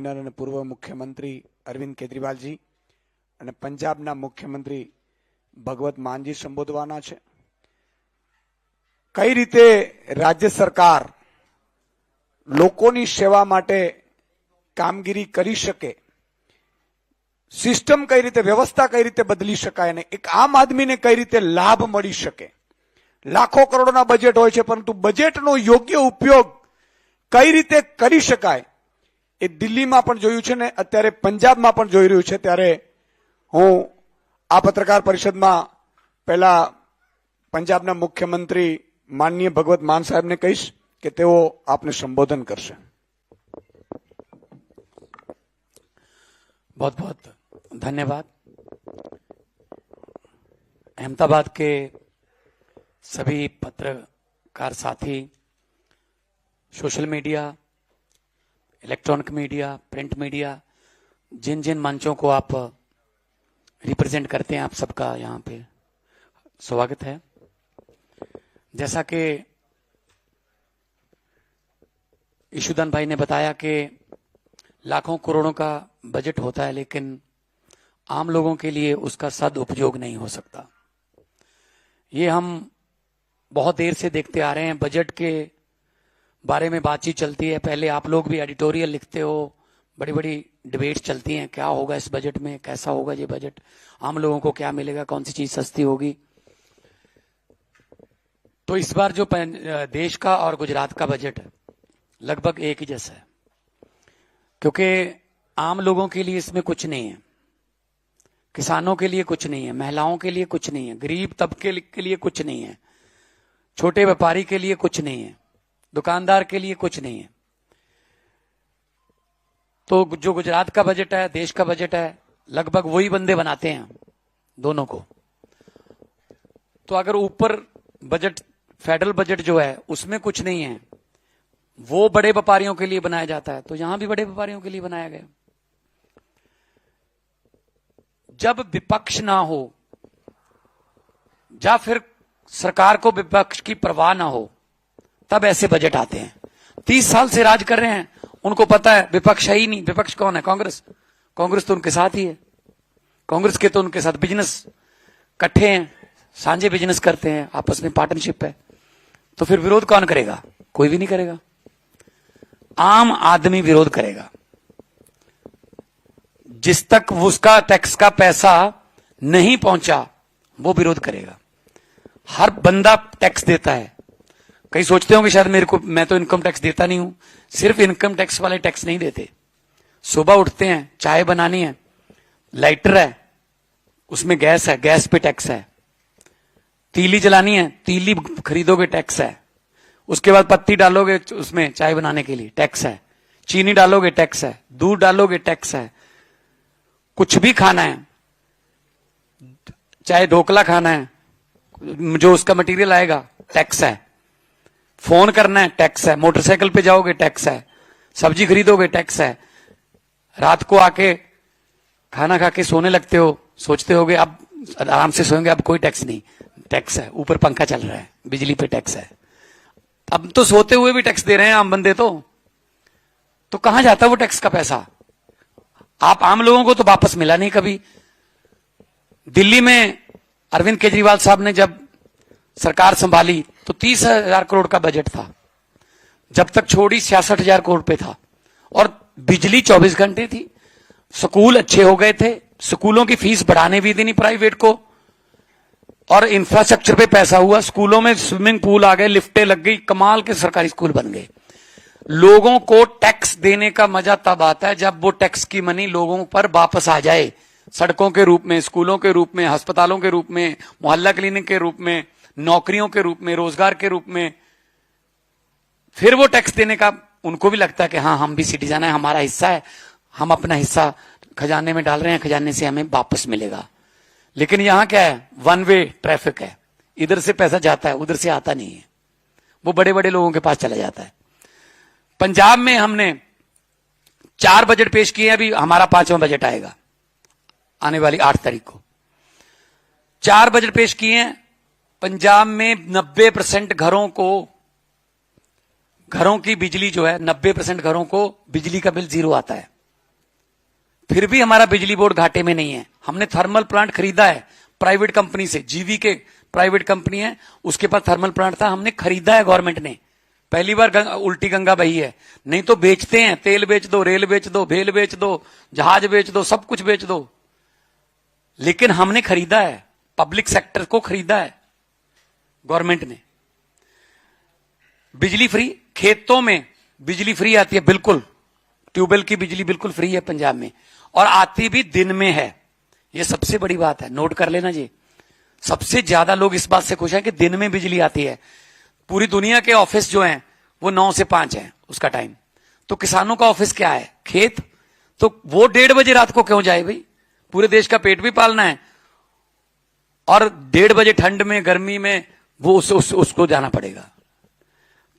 Convener અને પૂર્વ મુખ્યમંત્રી અરવિંદ કેજરીવાલજી અને પંજાબના મુખ્યમંત્રી ભગવત માનજી સંબોધવાના છે। કઈ રીતે રાજ્ય સરકાર લોકોની સેવા માટે કામગીરી કરી શકે, સિસ્ટમ કઈ રીતે, વ્યવસ્થા કઈ રીતે બદલી શકાય અને એક આમ આદમીને કઈ રીતે લાભ મળી શકે। લાખો કરોડોના બજેટ હોય છે, પરંતુ બજેટનો યોગ્ય ઉપયોગ કઈ રીતે કરી શકાય એ દિલ્હીમાં પણ જોયું છે ને અત્યારે પંજાબમાં પણ જોઈ રહ્યું છે। ત્યારે હું આ પત્રકાર પરિષદમાં પહેલા પંજાબના મુખ્યમંત્રી માનનીય ભગવત માન સાહેબને કહીશ કે તેઓ આપને સંબોધન કરશે। बहुत बहुत धन्यवाद। अहमदाबाद के सभी पत्रकार साथी, social media, electronic media, print media, जिन जिन मंचों को आप रिप्रेजेंट करते हैं, आप सबका यहाँ पे स्वागत है। जैसा कि ईशुदान भाई ने बताया कि लाखों करोड़ों का बजट होता है, लेकिन आम लोगों के लिए उसका सदुपयोग नहीं हो सकता। ये हम बहुत देर से देखते आ रहे हैं। बजट के बारे में बातचीत चलती है, पहले आप लोग भी एडिटोरियल लिखते हो, बड़ी बड़ी डिबेट चलती हैं, क्या होगा इस बजट में, कैसा होगा ये बजट, आम लोगों को क्या मिलेगा, कौन सी चीज सस्ती होगी। तो इस बार जो देश का और गुजरात का बजट है लगभग एक ही जैसा है, क्योंकि आम लोगों के लिए इसमें कुछ नहीं है, किसानों के लिए कुछ नहीं है, महिलाओं के लिए कुछ नहीं है, गरीब तबके के लिए कुछ नहीं है, छोटे व्यापारी के लिए कुछ नहीं है, दुकानदार के लिए कुछ नहीं है। तो जो गुजरात का बजट है, देश का बजट है, लगभग वही बंदे बनाते हैं दोनों को। तो अगर ऊपर बजट, फेडरल बजट जो है उसमें कुछ नहीं है, वो बड़े व्यापारियों के लिए बनाया जाता है, तो यहां भी बड़े व्यापारियों के लिए बनाया गया। जब विपक्ष ना हो या फिर सरकार को विपक्ष की परवाह ना हो, तब ऐसे बजट आते हैं। 30 साल से राज कर रहे हैं, उनको पता है विपक्ष है ही नहीं। विपक्ष कौन है? कांग्रेस। कांग्रेस तो उनके साथ ही है, कांग्रेस के तो उनके साथ बिजनेस इकट्ठे हैं, साझे बिजनेस करते हैं, आपस में पार्टनरशिप है। तो फिर विरोध कौन करेगा? कोई भी नहीं करेगा, आम आदमी विरोध करेगा। जिस तक उसका टैक्स का पैसा नहीं पहुंचा वो विरोध करेगा। हर बंदा टैक्स देता है। कई सोचते होंगे शायद मैं तो इनकम टैक्स देता नहीं हूं। सिर्फ इनकम टैक्स वाले टैक्स नहीं देते। सुबह उठते हैं, चाय बनानी है, लाइटर है, उसमें गैस है, गैस पे टैक्स है। तीली जलानी है, तीली खरीदोगे, टैक्स है। उसके बाद पत्ती डालोगे उसमें चाय बनाने के लिए, टैक्स है। चीनी डालोगे, टैक्स है। दूध डालोगे, टैक्स है। कुछ भी खाना है, चाहे ढोकला खाना है, जो उसका मटेरियल आएगा, टैक्स है। फोन करना है, टैक्स है। मोटरसाइकिल पे जाओगे, टैक्स है। सब्जी खरीदोगे, टैक्स है। रात को आके खाना खा के सोने लगते हो, सोचते होगे अब आराम से सोएंगे, अब कोई टैक्स नहीं, टैक्स है। ऊपर पंखा चल रहा है, बिजली पे टैक्स है। अब तो सोते हुए भी टैक्स दे रहे हैं आम बंदे। तो कहां जाता है वो टैक्स का पैसा? आप आम लोगों को तो वापस मिला नहीं कभी। दिल्ली में अरविंद केजरीवाल साहब ने जब सरकार संभाली तो 30,000 करोड़ का बजट था, जब तक छोड़ी 66,000 करोड़ पे था, और बिजली 24 घंटे थी। स्कूल अच्छे हो गए थे, स्कूलों की फीस बढ़ाने भी दी नहीं प्राइवेट को, और इंफ्रास्ट्रक्चर पे पैसा हुआ। स्कूलों में स्विमिंग पूल आ गए, लिफ्टें लग गई, कमाल के सरकारी स्कूल बन गए। लोगों को टैक्स देने का मजा तब आता है जब वो टैक्स की मनी लोगों पर वापस आ जाए, सड़कों के रूप में, स्कूलों के रूप में, अस्पतालों के रूप में, मोहल्ला क्लिनिक के रूप में, नौकरियों के रूप में, रोजगार के रूप में। फिर वो टैक्स देने का उनको भी लगता है कि हाँ, हम भी सिटीजन है, हमारा हिस्सा है, हम अपना हिस्सा खजाने में डाल रहे हैं, खजाने से हमें वापस मिलेगा। लेकिन यहां क्या है? वन वे ट्रैफिक है, इधर से पैसा जाता है, उधर से आता नहीं है, वो बड़े बड़े लोगों के पास चला जाता है। पंजाब में हमने 4 बजट पेश किए, अभी हमारा 5वां बजट आएगा आने वाली 8 तारीख को। 4 बजट पेश किए हैं। पंजाब में 90% घरों की बिजली जो है, 90% घरों को बिजली का बिल 0 आता है। फिर भी हमारा बिजली बोर्ड घाटे में नहीं है। हमने थर्मल प्लांट खरीदा है प्राइवेट कंपनी से, जीवी के प्राइवेट कंपनी है, उसके पास थर्मल प्लांट था, हमने खरीदा है गवर्नमेंट ने। पहली बार उल्टी गंगा बही है, नहीं तो बेचते हैं, तेल बेच दो, रेल बेच दो, भेल बेच दो, जहाज बेच दो, सब कुछ बेच दो, लेकिन हमने खरीदा है, पब्लिक सेक्टर को खरीदा है गवर्नमेंट ने। बिजली फ्री, खेतों में बिजली फ्री आती है, बिल्कुल ट्यूबवेल की बिजली बिल्कुल फ्री है पंजाब में, और आती भी दिन में है। यह सबसे बड़ी बात है, नोट कर लेना जी। सबसे ज्यादा लोग इस बात से खुश हैं कि दिन में बिजली आती है। पूरी दुनिया के ऑफिस जो हैं वो 9 से 5 है उसका टाइम, तो किसानों का ऑफिस क्या है? खेत। तो वो 1:30 बजे रात को क्यों जाए भाई? पूरे देश का पेट भी पालना है, और 1:30 बजे ठंड में, गर्मी में वो उसको जाना पड़ेगा।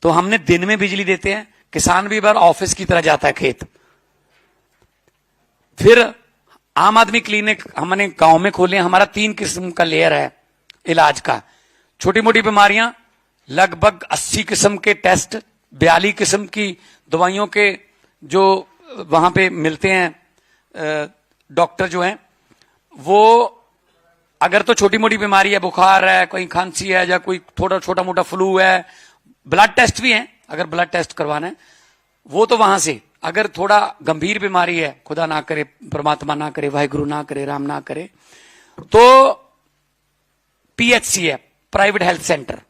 तो हमने दिन में बिजली देते हैं, किसान भी बार ऑफिस की तरह जाता है खेत। फिर आम आदमी क्लिनिक हमने गांव में खोले। हमारा 3 किस्म का लेयर है इलाज का। छोटी मोटी बीमारियां लगभग 80 किस्म के टेस्ट, 42 किस्म की दवाइयों के जो वहां पे मिलते हैं डॉक्टर जो हैं वो। अगर तो छोटी मोटी बीमारी है, बुखार है, कोई खांसी है, या कोई थोड़ा छोटा मोटा फ्लू है, ब्लड टेस्ट भी है, अगर ब्लड टेस्ट करवाना है वो तो वहां से। अगर थोड़ा गंभीर बीमारी है, खुदा ना करे, परमात्मा ना करे, वाहिगुरु ना करे, राम ना करे, तो पीएचसी है, प्राइवेट हेल्थ सेंटर।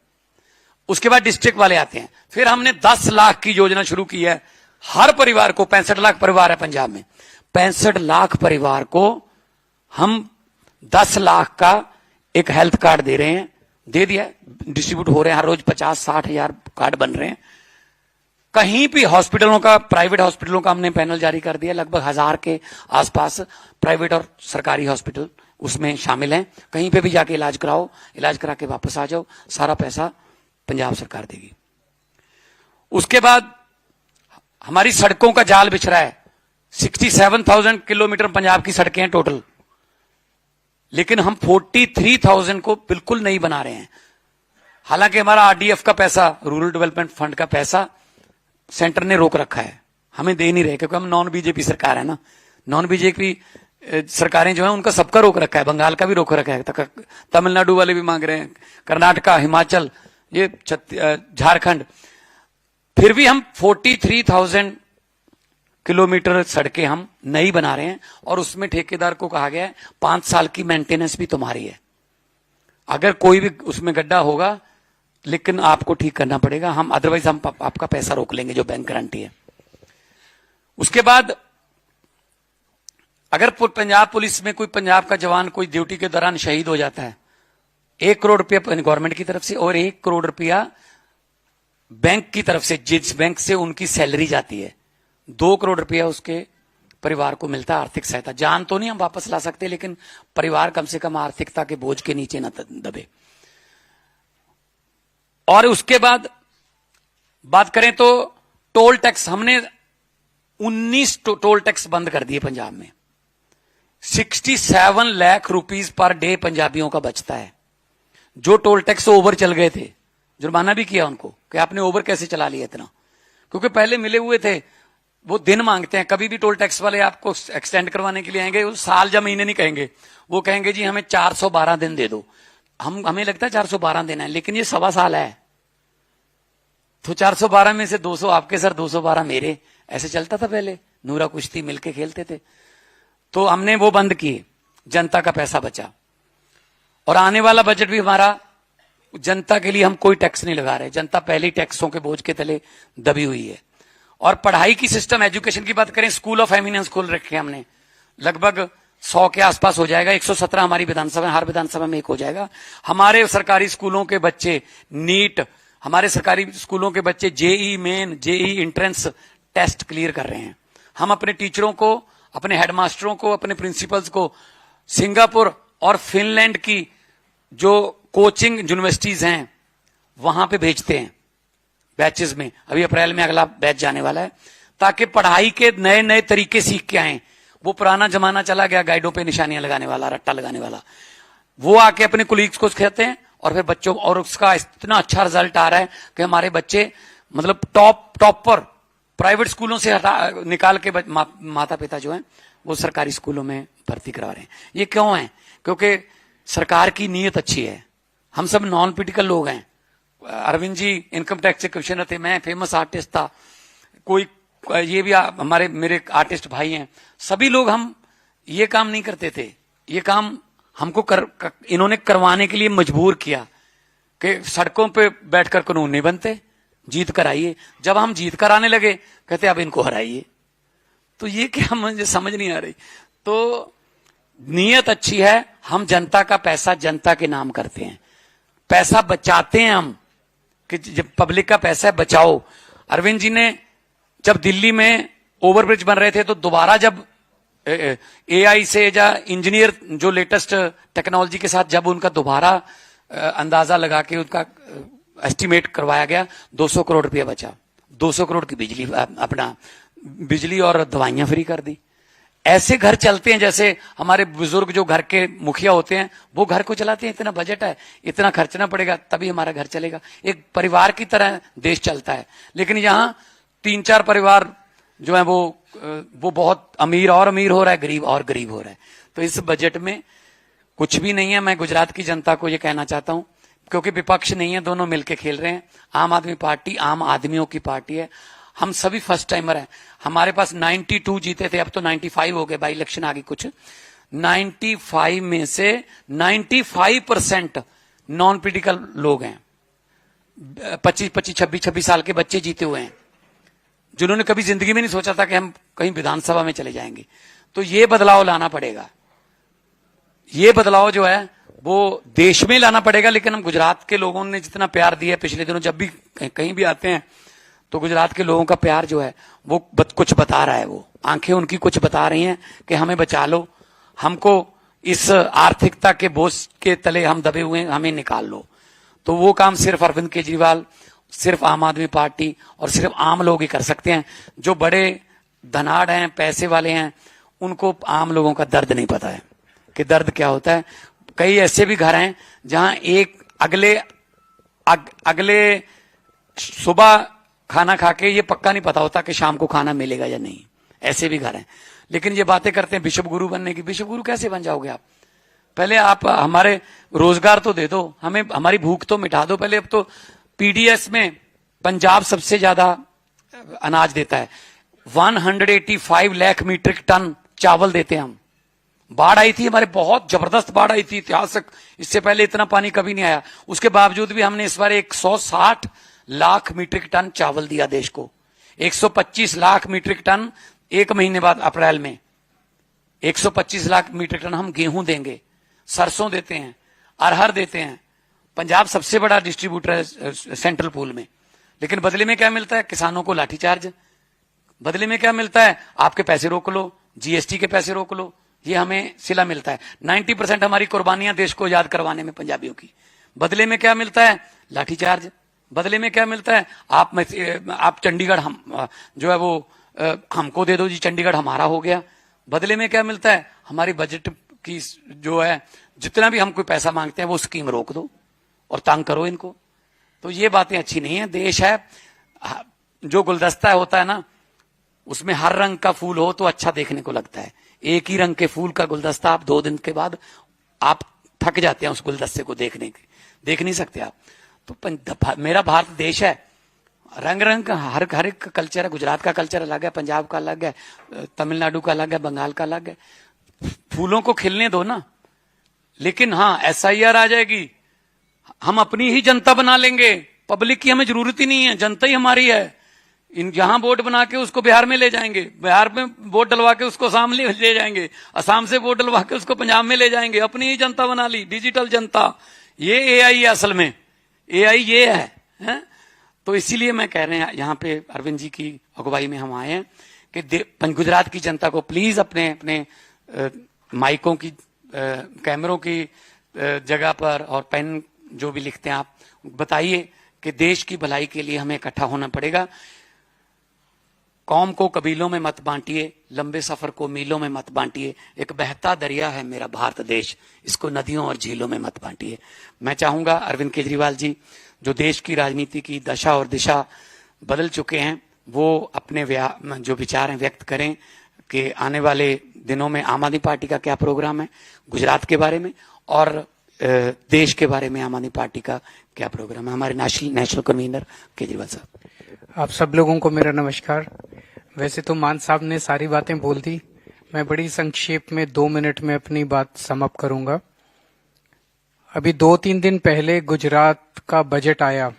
उसके बाद डिस्ट्रिक्ट वाले आते हैं। फिर हमने 10 लाख की योजना शुरू की है हर परिवार को। 65 लाख परिवार है पंजाब में, 65 लाख परिवार को हम 10 लाख का एक हेल्थ कार्ड दे रहे हैं। दे दिया, डिस्ट्रीब्यूट हो रहे हैं, हर रोज 50-60 हजार कार्ड बन रहे हैं। कहीं भी हॉस्पिटलों का, प्राइवेट हॉस्पिटलों का हमने पैनल जारी कर दिया। लगभग 1000 के आसपास प्राइवेट और सरकारी हॉस्पिटल उसमें शामिल हैं। कहीं पे भी जाके इलाज कराओ, इलाज करा के वापस आ जाओ, सारा पैसा पंजाब सरकार देगी। उसके बाद हमारी सड़कों का जाल बिछ रहा है। 67,000 किलोमीटर पंजाब की सड़कें हैं टोटल, लेकिन हम 43,000 को बिल्कुल नहीं बना रहे हैं। हालांकि हमारा आरडीएफ का पैसा, रूरल डेवलपमेंट फंड का पैसा सेंटर ने रोक रखा है, हमें दे नहीं रहे, क्योंकि हम नॉन बीजेपी सरकार है ना। नॉन बीजेपी सरकारें जो है उनका सबका रोक रखा है, बंगाल का भी रोक रखा है, तमिलनाडु वाले भी मांग रहे हैं, कर्नाटका, हिमाचल, ये झारखंड। फिर भी हम 43,000 किलोमीटर सड़कें हम नहीं बना रहे हैं, और उसमें ठेकेदार को कहा गया है 5 साल की मेंटेनेंस भी तुम्हारी है। अगर कोई भी उसमें गड्ढा होगा, लेकिन आपको ठीक करना पड़ेगा, हम अदरवाइज हम आपका पैसा रोक लेंगे जो बैंक गारंटी है। उसके बाद अगर पंजाब पुलिस में कोई पंजाब का जवान कोई ड्यूटी के दौरान शहीद हो जाता है, 1 करोड़ रुपया गवर्नमेंट की तरफ से और 1 करोड़ रुपया बैंक की तरफ से, जिस बैंक से उनकी सैलरी जाती है, 2 करोड़ रुपया उसके परिवार को मिलता है आर्थिक सहायता। जान तो नहीं हम वापस ला सकते, लेकिन परिवार कम से कम आर्थिकता के बोझ के नीचे न दबे। और उसके बाद बात करें तो टोल टैक्स, हमने 19 टोल टैक्स बंद कर दिए पंजाब में। 67 लाख रुपीस पर डे पंजाबियों का बचता है। जो टोल टैक्स ओवर चल गए थे, जुर्माना भी किया उनको कि आपने ओवर कैसे चला लिया इतना, क्योंकि पहले मिले हुए थे। वो दिन मांगते हैं, कभी भी टोल टैक्स वाले आपको एक्सटेंड करवाने के लिए आएंगे, वो साल या महीने नहीं कहेंगे, वो कहेंगे जी हमें 412 दिन दे दो। हमें लगता है 412 दिन है, लेकिन ये 1.25 साल है, तो 412 में से 200 आपके सर, 212 मेरे, ऐसे चलता था पहले। नूरा कुश्ती मिलके खेलते थे। तो हमने वो बंद किए, जनता का पैसा बचा। और आने वाला बजट भी हमारा जनता के लिए, हम कोई टैक्स नहीं लगा रहे। जनता पहले ही टैक्सों के बोझ के तले दबी हुई है। और पढ़ाई की सिस्टम, एजुकेशन की बात करें, स्कूल ऑफ एमिनेंस खोल रखे हैं हमने, लगभग 100 के आसपास हो जाएगा। 117 हमारी विधानसभा, हर विधानसभा में एक हो जाएगा। हमारे सरकारी स्कूलों के बच्चे नीट, हमारे सरकारी स्कूलों के बच्चे JEE Main, JEE entrance test clear कर रहे हैं। हम अपने टीचरों को, अपने हेडमास्टरों को, अपने प्रिंसिपल्स को सिंगापुर और फिनलैंड की जो कोचिंग यूनिवर्सिटीज हैं वहां पे भेजते हैं बैचेस में। अभी अप्रैल में अगला बैच जाने वाला है, ताकि पढ़ाई के नए नए तरीके सीख के आए। वो पुराना जमाना चला गया, गाइडों पे निशानियां लगाने वाला, रट्टा लगाने वाला। वो आके अपने कुलीग्स को सिखाते हैं, और फिर बच्चों, और उसका इतना अच्छा रिजल्ट आ रहा है कि हमारे बच्चे मतलब टॉपर प्राइवेट स्कूलों से हटा निकाल के माता पिता जो हैं वो सरकारी स्कूलों में भर्ती करा रहे हैं। ये क्यों है? क्योंकि सरकार की नीयत अच्छी है। हम सब नॉन पॉलिटिकल लोग हैं। अरविंद जी इनकम टैक्स के कमिश्नर थे, मैं फेमस आर्टिस्ट था, कोई ये भी हमारे मेरे आर्टिस्ट भाई हैं, सभी लोग हम ये काम नहीं करते थे। ये काम हमको इन्होंने करवाने के लिए मजबूर किया कि सड़कों पे बैठकर कानून नहीं बनते, जीत कर आइए। जब हम जीत कर आने लगे कहते अब इनको हराइए। तो ये क्या मुझे समझ नहीं आ रही। तो नीयत अच्छी है, हम जनता का पैसा जनता के नाम करते हैं, पैसा बचाते हैं हम कि जब पब्लिक का पैसा है बचाओ। अरविंद जी ने जब दिल्ली में ओवरब्रिज बन रहे थे तो दोबारा जब एआई से या इंजीनियर जो लेटेस्ट टेक्नोलॉजी के साथ जब उनका दोबारा अंदाजा लगा के उनका एस्टिमेट करवाया गया, 200 करोड़ रुपया बचा। 200 करोड़ की बिजली और दवाइयां फ्री कर दी। ऐसे घर चलते हैं जैसे हमारे बुजुर्ग जो घर के मुखिया होते हैं वो घर को चलाते हैं। इतना बजट है, इतना खर्चना पड़ेगा तभी हमारा घर चलेगा। एक परिवार की तरह देश चलता है। लेकिन यहां 3-4 परिवार जो है वो बहुत अमीर और अमीर हो रहा है, गरीब और गरीब हो रहा है। तो इस बजट में कुछ भी नहीं है। मैं गुजरात की जनता को ये कहना चाहता हूं, क्योंकि विपक्ष नहीं है, दोनों मिलकर खेल रहे हैं। आम आदमी पार्टी आम आदमियों की पार्टी है। हम सभी फर्स्ट टाइमर हैं। हमारे पास 92 जीते थे, अब तो 95 हो गए, बाई इलेक्शन आ गई कुछ। 95 में से 95% नॉन पॉलिटिकल लोग हैं। 25-26 साल के बच्चे जीते हुए हैं, जिन्होंने कभी जिंदगी में नहीं सोचा था कि हम कहीं विधानसभा में चले जाएंगे। तो ये बदलाव लाना पड़ेगा। ये बदलाव जो है वो देश में लाना पड़ेगा। लेकिन हम गुजरात के लोगों ने जितना प्यार दिया पिछले दिनों, जब भी कहीं भी आते हैं तो गुजरात के लोगों का प्यार जो है वो कुछ बता रहा है। वो आंखें उनकी कुछ बता रही हैं कि हमें बचा लो, हमको इस आर्थिकता के बोझ के तले हम दबे हुए हैं, हमें निकाल लो। तो वो काम सिर्फ अरविंद केजरीवाल, सिर्फ आम आदमी पार्टी और सिर्फ आम लोग ही कर सकते हैं। जो बड़े धनाढ़ हैं, पैसे वाले हैं, उनको आम लोगों का दर्द नहीं पता है कि दर्द क्या होता है। कई ऐसे भी घर हैं जहां एक अगले सुबह खाना खा के ये पक्का नहीं पता होता कि शाम को खाना मिलेगा या नहीं। ऐसे भी घर हैं। लेकिन ये बातें करते हैं बिशप गुरु बनने की। बिशप गुरु कैसे बन जाओगे आप? पहले आप हमारे रोजगार तो दे दो, हमें हमारी भूख तो मिटा दो पहले। अब तो पीडीएस में पंजाब सबसे ज्यादा अनाज देता है। 185 लाख मीट्रिक टन चावल देते हैं हम। बाढ़ आई थी हमारे, बहुत जबरदस्त बाढ़ आई थी, ऐतिहासिक। इससे पहले इतना पानी कभी नहीं आया। उसके बावजूद भी हमने इस बार 160 लाख मीट्रिक टन चावल दिया देश को। 125 लाख मीट्रिक टन एक महीने बाद अप्रैल में 125 लाख मीट्रिक टन हम गेहूं देंगे, सरसों देते हैं, अरहर देते हैं। पंजाब सबसे बड़ा डिस्ट्रीब्यूटर है सेंट्रल पूल में। लेकिन बदले में क्या मिलता है? किसानों को लाठीचार्ज। बदले में क्या मिलता है? आपके पैसे रोक लो, जीएसटी के पैसे रोक लो, ये हमें सिला मिलता है। 90% हमारी कुर्बानियां देश को याद करवाने में पंजाबियों की। बदले में क्या मिलता है? लाठीचार्ज। बदले में क्या मिलता है? आप चंडीगढ़ हम जो है वो हमको दे दो जी, चंडीगढ़ हमारा हो गया। बदले में क्या मिलता है? हमारी बजट की जो है जितना भी हम कोई पैसा मांगते हैं वो स्कीम रोक दो और तंग करो इनको। तो ये बातें अच्छी नहीं है। देश है, जो गुलदस्ता होता है ना, उसमें हर रंग का फूल हो तो अच्छा देखने को लगता है। एक ही रंग के फूल का गुलदस्ता आप 2 दिन के बाद आप थक जाते हैं उस गुलदस्ते को देख नहीं सकते आप। तो मेरा भारत देश है, रंग रंग का हर एक कल्चर है। गुजरात का कल्चर अलग है, पंजाब का अलग है, तमिलनाडु का अलग है, बंगाल का अलग है। फूलों को खिलने दो ना। लेकिन हाँ, एसआईआर आ जाएगी, हम अपनी ही जनता बना लेंगे, पब्लिक की हमें जरूरत ही नहीं है, जनता ही हमारी है। यहां वोट बना के उसको बिहार में ले जाएंगे, बिहार में वोट डलवा के उसको असम ले जाएंगे, असम से वोट डलवा के उसको पंजाब में ले जाएंगे। अपनी ही जनता बना ली, डिजिटल जनता। ये एआई है असल में, एआई ये है। तो इसीलिए मैं कह रहे हैं यहाँ पे अरविंद जी की अगुवाई में हम आए हैं कि गुजरात की जनता को प्लीज अपने अपने माइकों की कैमरों की जगह पर और पेन जो भी लिखते हैं आप बताइए कि देश की भलाई के लिए हमें इकट्ठा होना पड़ेगा। कौम को कबीलों में मत बांटिए, लंबे सफर को मीलों में मत बांटिए। एक बहता दरिया है मेरा भारत देश, इसको नदियों और झीलों में मत बांटिए। मैं चाहूंगा अरविंद केजरीवाल जी, जो देश की राजनीति की दशा और दिशा बदल चुके हैं, वो अपने जो विचार हैं व्यक्त करें कि आने वाले दिनों में आम आदमी पार्टी का क्या प्रोग्राम है गुजरात के बारे में और देश के बारे में आम आदमी पार्टी का क्या प्रोग्राम है। हमारे नेशनल कन्वीनर केजरीवाल साहब। आप सब लोगों को मेरा नमस्कार। वैसे तो मान साहब ने सारी बातें बोल दी, मैं बड़ी संक्षेप में 2 मिनट में अपनी बात समअप करूंगा। अभी 2-3 दिन पहले गुजरात का बजट आया।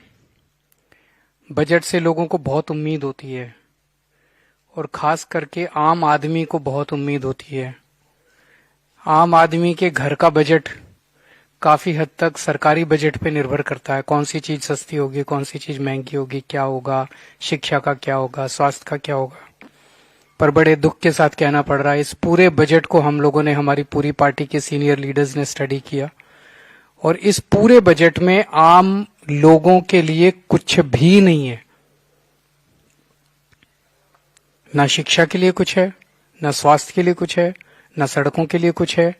बजट से लोगों को बहुत उम्मीद होती है और खास करके आम आदमी को बहुत उम्मीद होती है। आम आदमी के घर का बजट काफी हद तक सरकारी बजट पे निर्भर करता है। कौन सी चीज सस्ती होगी, कौन सी चीज महंगी होगी, क्या होगा, शिक्षा का क्या होगा, स्वास्थ्य का क्या होगा। पर बड़े दुख के साथ कहना पड़ रहा है, इस पूरे बजट को हम लोगों ने, हमारी पूरी पार्टी के सीनियर लीडर्स ने स्टडी किया और इस पूरे बजट में आम लोगों के लिए कुछ भी नहीं है। ना शिक्षा के लिए कुछ है, ना स्वास्थ्य के लिए कुछ है, ना सड़कों के लिए कुछ है,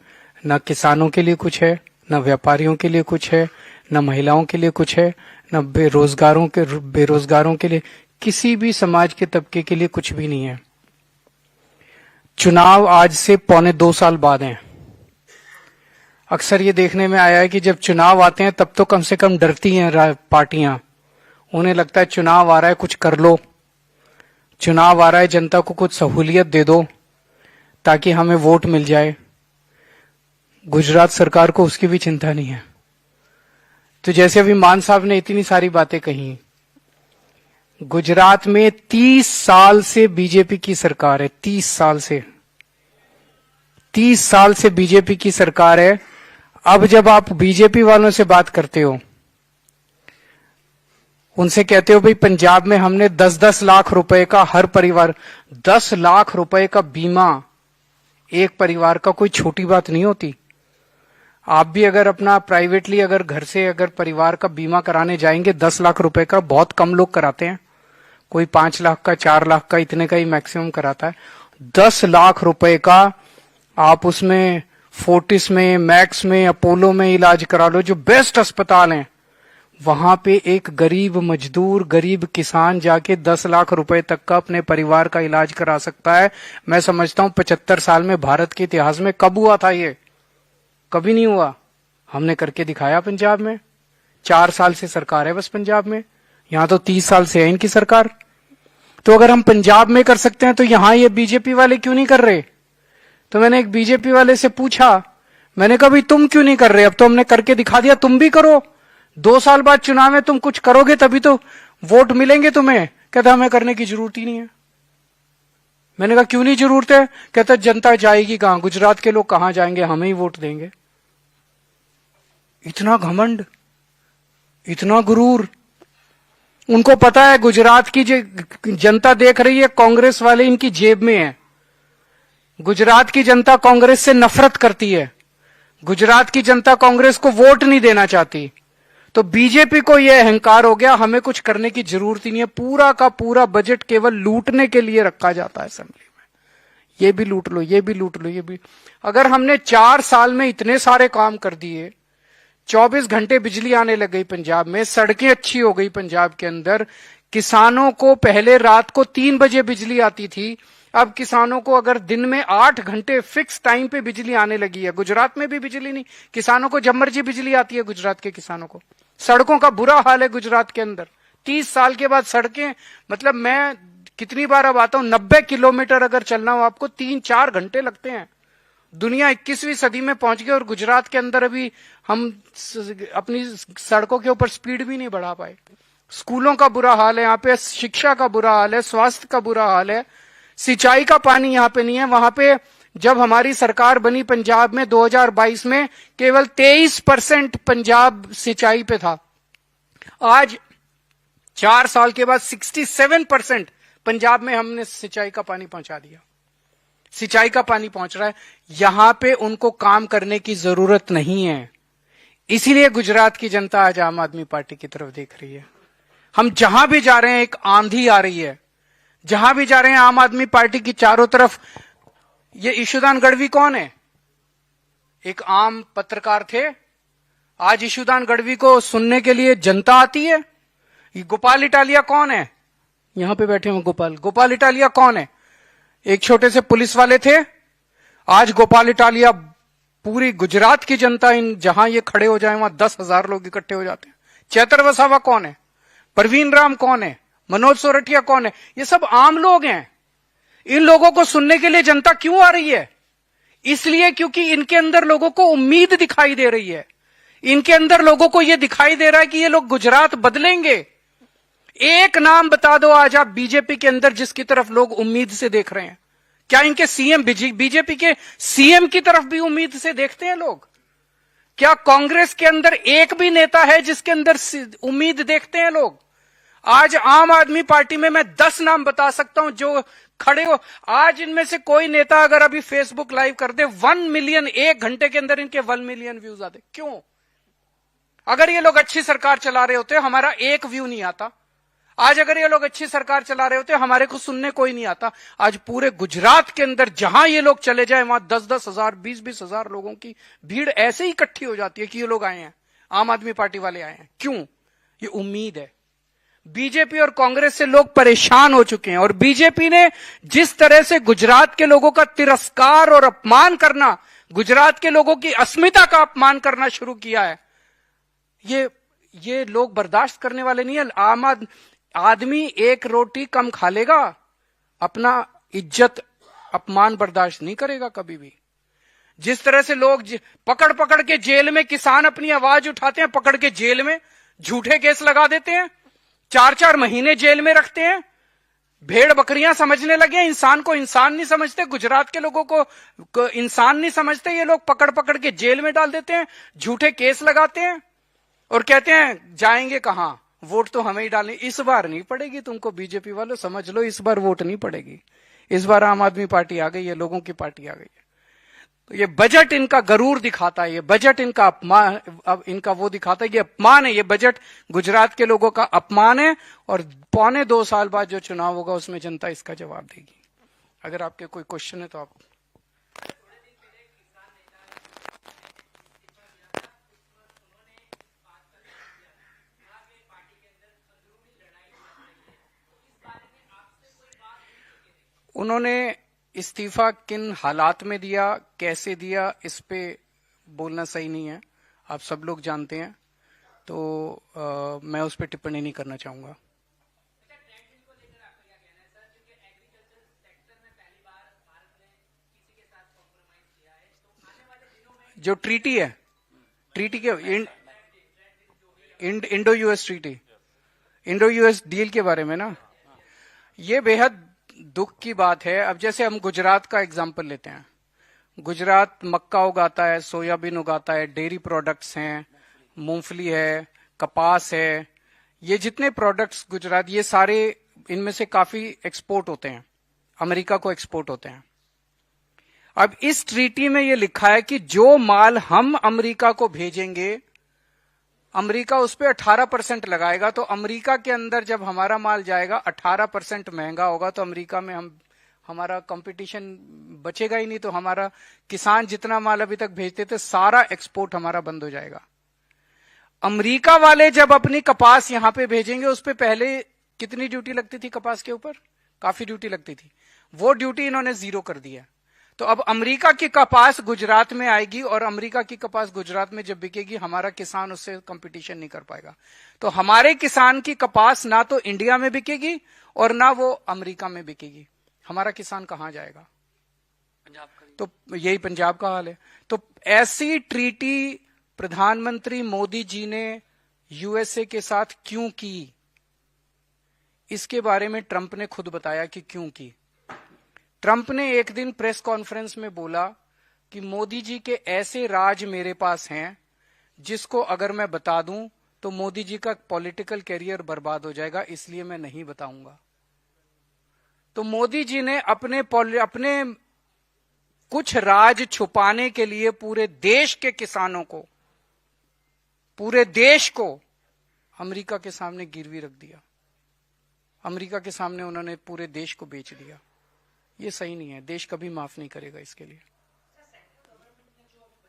ना किसानों के लिए कुछ है, न व्यापारियों के लिए कुछ है, न महिलाओं के लिए कुछ है, न बेरोजगारों के लिए, किसी भी समाज के तबके के लिए कुछ भी नहीं है। चुनाव आज से 1.25 साल बाद हैं। अक्सर ये देखने में आया है कि जब चुनाव आते हैं तब तो कम से कम डरती हैं पार्टियां। उन्हें लगता है चुनाव आ रहा है, कुछ कर लो, चुनाव आ रहा है, जनता को कुछ सहूलियत दे दो ताकि हमें वोट मिल जाए। गुजरात सरकार को उसकी भी चिंता नहीं है। तो जैसे अभी मान साहब ने इतनी सारी बातें कही, गुजरात में 30 साल से बीजेपी की सरकार है। 30 साल से बीजेपी की सरकार है। अब जब आप बीजेपी वालों से बात करते हो, उनसे कहते हो भाई पंजाब में हमने 10-10 लाख रुपए का हर परिवार, 10 लाख रुपए का बीमा एक परिवार का कोई छोटी बात नहीं होती। आप भी अगर अपना प्राइवेटली अगर घर से अगर परिवार का बीमा कराने जाएंगे, 10 लाख रुपए का बहुत कम लोग कराते हैं। कोई 5 लाख का, 4 लाख का, इतने का ही मैक्सिमम कराता है। 10 लाख रुपए का आप उसमें फोर्टिस में, मैक्स में, अपोलो में इलाज करा लो, जो बेस्ट अस्पताल हैं। वहां पे एक गरीब मजदूर, गरीब किसान जाके 10 लाख रुपए तक का अपने परिवार का इलाज करा सकता है। मैं समझता हूं 75 साल में भारत के इतिहास में कब हुआ था ये? कभी नहीं हुआ। हमने करके दिखाया पंजाब में। 4 साल से सरकार है बस पंजाब में, यहां तो 30 साल से है इनकी सरकार। तो अगर हम पंजाब में कर सकते हैं तो यहां ये बीजेपी वाले क्यों नहीं कर रहे? तो मैंने एक बीजेपी वाले से पूछा, मैंने कहा भाई तुम क्यों नहीं कर रहे? अब तो हमने करके दिखा दिया, तुम भी करो। 2 साल बाद चुनाव में तुम कुछ करोगे तभी तो वोट मिलेंगे तुम्हें। कहता हमें करने की जरूरत ही नहीं है। मैंने कहा क्यों नहीं जरूरत है? कहता जनता जाएगी कहां, गुजरात के लोग कहां जाएंगे, हमें ही वोट देंगे। इतना घमंड, इतना गुरूर। उनको पता है गुजरात की जनता देख रही है, कांग्रेस वाले इनकी जेब में है। गुजरात की जनता कांग्रेस से नफरत करती है। गुजरात की जनता कांग्रेस को वोट नहीं देना चाहती। तो बीजेपी को यह अहंकार हो गया, हमें कुछ करने की जरूरत ही नहीं है। पूरा का पूरा बजट केवल लूटने के लिए रखा जाता है असेंबली में। ये भी लूट लो, ये भी लूट लो, ये भी। अगर हमने 4 साल में इतने सारे काम कर दिए, 24 घंटे बिजली आने लग गई पंजाब में, सड़कें अच्छी हो गई पंजाब के अंदर, किसानों को पहले रात को 3 बजे बिजली आती थी, अब किसानों को अगर दिन में 8 घंटे फिक्स टाइम पे बिजली आने लगी है। गुजरात में भी बिजली नहीं, किसानों को जब मर्जी बिजली आती है। गुजरात के किसानों को सड़कों का बुरा हाल है गुजरात के अंदर। 30 साल के बाद सड़कें, मतलब मैं कितनी बार अब आता हूं, 90 किलोमीटर अगर चलना हो आपको 3-4 घंटे लगते हैं। दुनिया 21वीं सदी में पहुंच गई और गुजरात के अंदर अभी हम अपनी सड़कों के ऊपर स्पीड भी नहीं बढ़ा पाए। स्कूलों का बुरा हाल है यहाँ पे, शिक्षा का बुरा हाल है, स्वास्थ्य का बुरा हाल है, सिंचाई का पानी यहाँ पे नहीं है। वहां पे जब हमारी सरकार बनी पंजाब में 2022 में, केवल 23% पंजाब सिंचाई पे था। आज 4 साल के बाद 67% पंजाब में हमने सिंचाई का पानी पहुंचा दिया। सिंचाई का पानी पहुंच रहा है। यहां पे उनको काम करने की जरूरत नहीं है। इसीलिए गुजरात की जनता आज आम आदमी पार्टी की तरफ देख रही है। हम जहां भी जा रहे हैं एक आंधी आ रही है। जहां भी जा रहे हैं आम आदमी पार्टी की चारों तरफ। ये ईशुदान गढ़वी कौन है? एक आम पत्रकार थे। आज ईशुदान गढ़वी को सुनने के लिए जनता आती है। ये गोपाल इटालिया कौन है? यहां पे बैठे हुए गोपाल। गोपाल इटालिया कौन है? एक छोटे से पुलिस वाले थे, आज गोपाल इटालिया पूरी गुजरात की जनता इन जहां ये खड़े हो जाए वहां 10,000 लोग इकट्ठे हो जाते हैं। चैतर वसावा कौन है? परवीन राम कौन है? मनोज सोरठिया कौन है? ये सब आम लोग हैं। इन लोगों को सुनने के लिए जनता क्यों आ रही है? इसलिए क्योंकि इनके अंदर लोगों को उम्मीद दिखाई दे रही है। इनके अंदर लोगों को यह दिखाई दे रहा है कि ये लोग गुजरात बदलेंगे। एक नाम बता दो आज आप बीजेपी के अंदर जिसकी तरफ लोग उम्मीद से देख रहे हैं। क्या इनके सीएम, बीजेपी के सीएम की तरफ भी उम्मीद से देखते हैं लोग? क्या कांग्रेस के अंदर एक भी नेता है जिसके अंदर उम्मीद देखते हैं लोग? आज आम आदमी पार्टी में मैं 10 नाम बता सकता हूं जो खड़े हो। आज इनमें से कोई नेता अगर अभी फेसबुक लाइव कर दे 1 मिलियन, 1 घंटे के अंदर इनके 1 मिलियन व्यूज आते। क्यों? अगर ये लोग अच्छी सरकार चला रहे होते हमारा एक व्यू नहीं आता। आज अगर ये लोग अच्छी सरकार चला रहे होते हमारे को सुनने कोई नहीं आता। आज पूरे गुजरात के अंदर जहां ये लोग चले जाए वहां 10-10 हजार, 20-20 हजार लोगों की भीड़ ऐसे ही इकट्ठी हो जाती है कि ये लोग आए हैं, आम आदमी पार्टी वाले आए हैं। क्यों? ये उम्मीद है। बीजेपी और कांग्रेस से लोग परेशान हो चुके हैं और बीजेपी ने जिस तरह से गुजरात के लोगों का तिरस्कार और अपमान करना, गुजरात के लोगों की अस्मिता का अपमान करना शुरू किया है, ये लोग बर्दाश्त करने वाले नहीं है। आम आदमी एक रोटी कम खा लेगा, अपना इज्जत अपमान बर्दाश्त नहीं करेगा कभी भी। जिस तरह से लोग पकड़ पकड़ के जेल में, किसान अपनी आवाज उठाते हैं, पकड़ के जेल में झूठे केस लगा देते हैं, 4-4 महीने जेल में रखते हैं। भेड़ बकरियां समझने लगे, इंसान को इंसान नहीं समझते, गुजरात के लोगों को इंसान नहीं समझते। ये लोग पकड़ पकड़ के जेल में डाल देते हैं, झूठे केस लगाते हैं और कहते हैं जाएंगे कहां, वोट तो हमें ही डालनी। इस बार नहीं पड़ेगी तुमको, बीजेपी वालों समझ लो, इस बार वोट नहीं पड़ेगी। इस बार आम आदमी पार्टी आ गई है, लोगों की पार्टी आ गई है। तो ये बजट इनका गरूर दिखाता है, ये बजट इनका अपमान, अब इनका वो दिखाता है, ये अपमान है। ये बजट गुजरात के लोगों का अपमान है और 1.25 साल बाद जो चुनाव होगा उसमें जनता इसका जवाब देगी। अगर आपके कोई क्वेश्चन है तो आप। उन्होंने इस्तीफा किन हालात में दिया, कैसे दिया, इस पे बोलना सही नहीं है, आप सब लोग जानते हैं। तो मैं उस पर टिप्पणी नहीं करना चाहूंगा। जो ट्रीटी है, ट्रीटी के Indo US treaty, Indo US deal के बारे में ना, ये बेहद दुख की बात है। अब जैसे हम गुजरात का एग्जाम्पल लेते हैं, गुजरात मक्का उगाता है, सोयाबीन उगाता है, डेयरी प्रोडक्ट्स हैं, मूंगफली है, कपास है, ये जितने प्रोडक्ट्स गुजरात, ये सारे इनमें से काफी एक्सपोर्ट होते हैं, अमेरिका को एक्सपोर्ट होते हैं। अब इस ट्रीटी में ये लिखा है कि जो माल हम अमेरिका को भेजेंगे, अमेरिका उस पर 18% लगाएगा। तो अमेरिका के अंदर जब हमारा माल जाएगा 18% महंगा होगा, तो अमेरिका में हमारा कंपटीशन बचेगा ही नहीं। तो हमारा किसान जितना माल अभी तक भेजते थे सारा एक्सपोर्ट हमारा बंद हो जाएगा। अमेरिका वाले जब अपनी कपास यहां पे भेजेंगे, उस पे पहले कितनी ड्यूटी लगती थी कपास के ऊपर? काफी ड्यूटी लगती थी, वो ड्यूटी इन्होंने 0 कर दिया। तो अब अमेरिका की कपास गुजरात में आएगी और अमेरिका की कपास गुजरात में जब बिकेगी, हमारा किसान उससे कंपटीशन नहीं कर पाएगा। तो हमारे किसान की कपास ना तो इंडिया में बिकेगी और ना वो अमेरिका में बिकेगी। हमारा किसान कहां जाएगा? तो यही पंजाब का हाल है। तो ऐसी ट्रीटी प्रधानमंत्री मोदी जी ने यूएसए के साथ क्यों की, इसके बारे में ट्रंप ने खुद बताया कि क्यों की। ट्रंप ने एक दिन प्रेस कॉन्फ्रेंस में बोला कि मोदी जी के ऐसे राज मेरे पास हैं जिसको अगर मैं बता दूं तो मोदी जी का पॉलिटिकल कैरियर बर्बाद हो जाएगा, इसलिए मैं नहीं बताऊंगा। तो मोदी जी ने अपने कुछ राज छुपाने के लिए पूरे देश के किसानों को, पूरे देश को अमेरिका के सामने गिरवी रख दिया। अमेरिका के सामने उन्होंने पूरे देश को बेच दिया। ये सही नहीं है, देश कभी माफ नहीं करेगा इसके लिए।